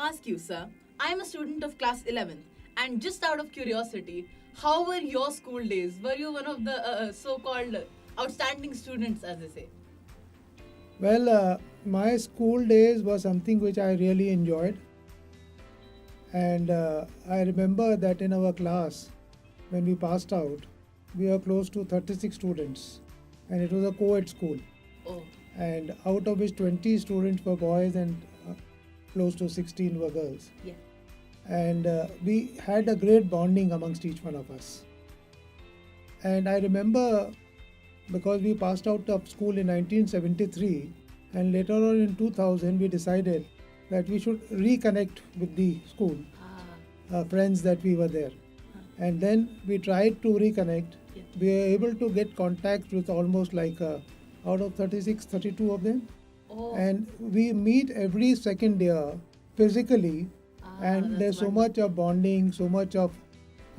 ask you, sir. I am a student of class 11th, and just out of curiosity, how were your school days? Were you one of the so-called outstanding students, as they say? Well, my school days were something which I really enjoyed, and I remember that in our class, when we passed out, we were close to 36 students, and it was a co-ed school, Oh, and out of which 20 students were boys and close to 16 were girls. yeah. And we had a great bonding amongst each one of us. And I remember because we passed out of school in 1973, and later on in 2000, we decided that we should reconnect with the school, Ah, friends that we were there. And then we tried to reconnect. yeah. We were able to get contact with almost like out of 36, 32 of them. Oh, And we meet every second year physically, and that's there's so wonderful. much of bonding, so much of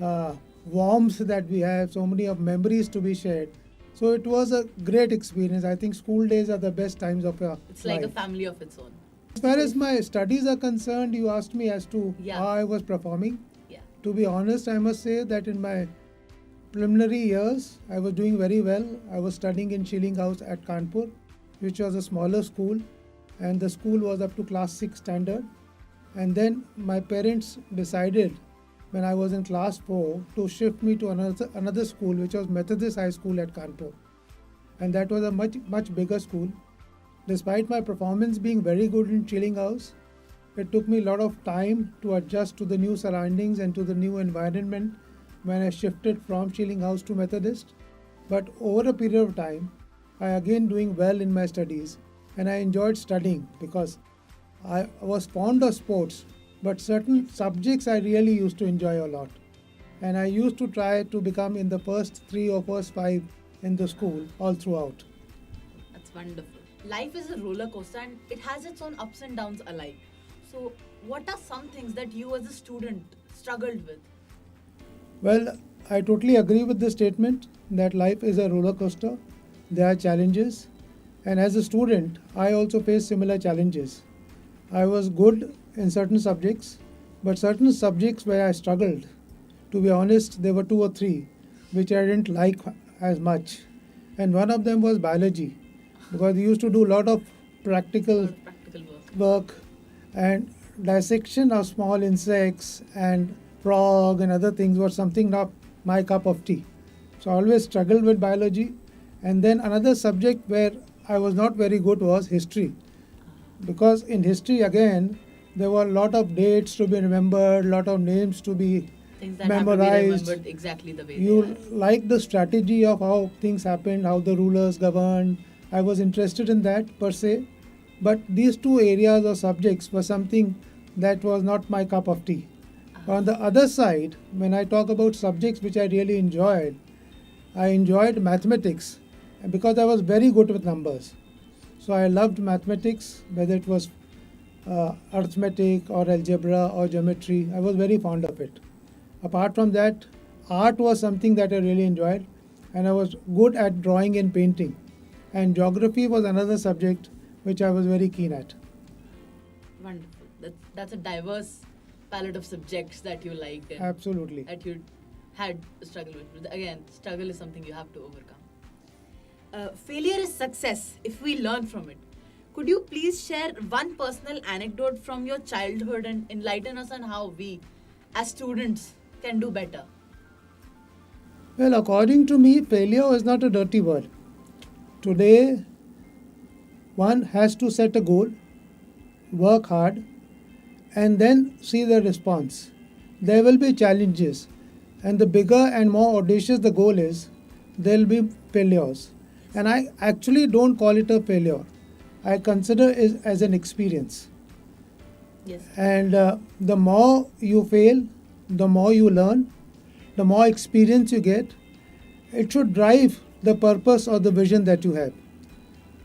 uh, warmth that we have, so many of memories to be shared. So it was a great experience. I think school days are the best times of your It's like a life. family of its own. As far as my studies are concerned, you asked me as to Yeah. how I was performing. Yeah. To be honest, I must say that in my preliminary years, I was doing very well. I was studying in Schilling House at Kanpur, which was a smaller school, and the school was up to class 6 standard. And then my parents decided when I was in class 4 to shift me to another school, which was Methodist High School at Kanpur. And that was a much bigger school. Despite my performance being very good in Schilling House, it took me a lot of time to adjust to the new surroundings and to the new environment when I shifted from Schilling House to Methodist. But over a period of time, I again doing well in my studies, and I enjoyed studying because I was fond of sports, but certain subjects I really used to enjoy a lot. And I used to try to become in the first 3 or first 5 in the school all throughout. That's wonderful. Life is a roller coaster and it has its own ups and downs alike. So, what are some things that you as a student struggled with? Well, I totally agree with the statement that life is a roller coaster. There are challenges, and as a student, I also faced similar challenges. I was good in certain subjects, but certain subjects where I struggled, to be honest, there were 2 or 3 which I didn't like as much. And one of them was biology, because we used to do a lot of A practical lot of practical work. work and dissection of small insects and frog and other things was something not my cup of tea. So I always struggled with biology. And then another subject where I was not very good was history, because in history again there were a lot of dates to be remembered, lot of names to be Things that have to be memorized. remembered exactly the way You they are. like the strategy of how things happened, how the rulers governed. I was interested in that per se, but these 2 areas or subjects were something that was not my cup of tea. On the other side, when I talk about subjects which I really enjoyed, I enjoyed mathematics because I was very good with numbers. So I loved mathematics, whether it was arithmetic or algebra or geometry. I was very fond of it. Apart from that, art was something that I really enjoyed, and I was good at drawing and painting. And geography was another subject which I was very keen at. Wonderful. That's a diverse palette of subjects that you liked and Absolutely. that you had a struggle with. But again, struggle is something you have to overcome. Failure is success if we learn from it. Could you please share one personal anecdote from your childhood and enlighten us on how we, as students, can do better? Well, according to me, failure is not a dirty word. Today, one has to set a goal, work hard, and then see the response. There will be challenges, and the bigger and more audacious the goal is, there will be failures. And I actually don't call it a failure. I consider it as an experience. Yes. And the more you fail, the more you learn, the more experience you get. It should drive the purpose or the vision that you have.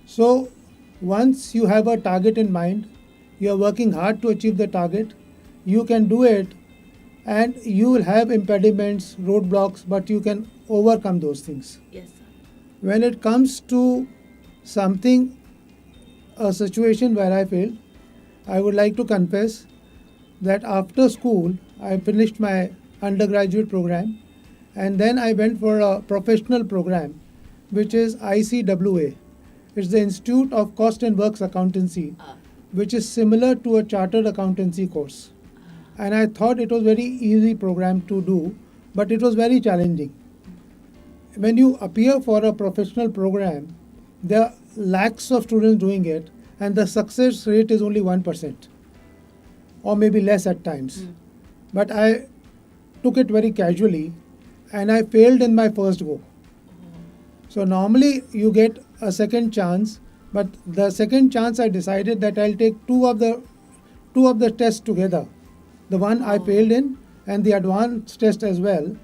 So, once you have a target in mind, you are working hard to achieve the target, you can do it, and you will have impediments, roadblocks, but you can overcome those things. Yes, sir. When it comes to something, a situation where I failed, I would like to confess that after school, I finished my undergraduate program, and then I went for a professional program, which is ICWA. It's the Institute of Cost and Works Accountancy, Ah. which is similar to a chartered accountancy course. And I thought it was very easy program to do, but it was very challenging. When you appear for a professional program, there are lakhs of students doing it, and the success rate is only 1%, or maybe less at times. Mm. But I took it very casually, and I failed in my first go. So normally you get a second chance, but the second chance I decided that I'll take two of the tests together, the one I Oh. failed in and the advanced test as well,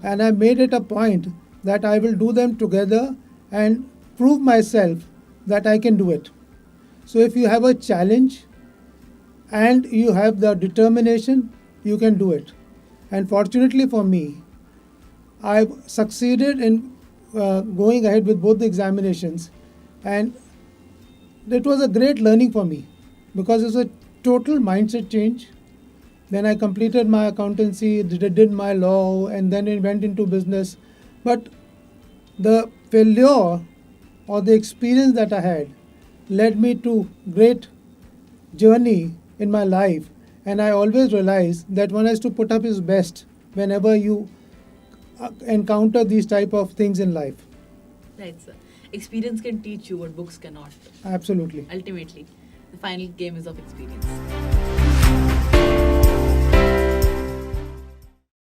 and I made it a point that I will do them together and prove myself that I can do it. So if you have a challenge and you have the determination, you can do it. And fortunately for me, I succeeded in going ahead with both the examinations, and it was a great learning for me because it's a total mindset change. Then I completed my accountancy, did my law, and then it went into business. But the failure or the experience that I had led me to great journey in my life, and I always realize that one has to put up his best whenever you encounter these type of things in life. Right, sir. Experience can teach you what books cannot. Absolutely. Ultimately, the final game is of experience.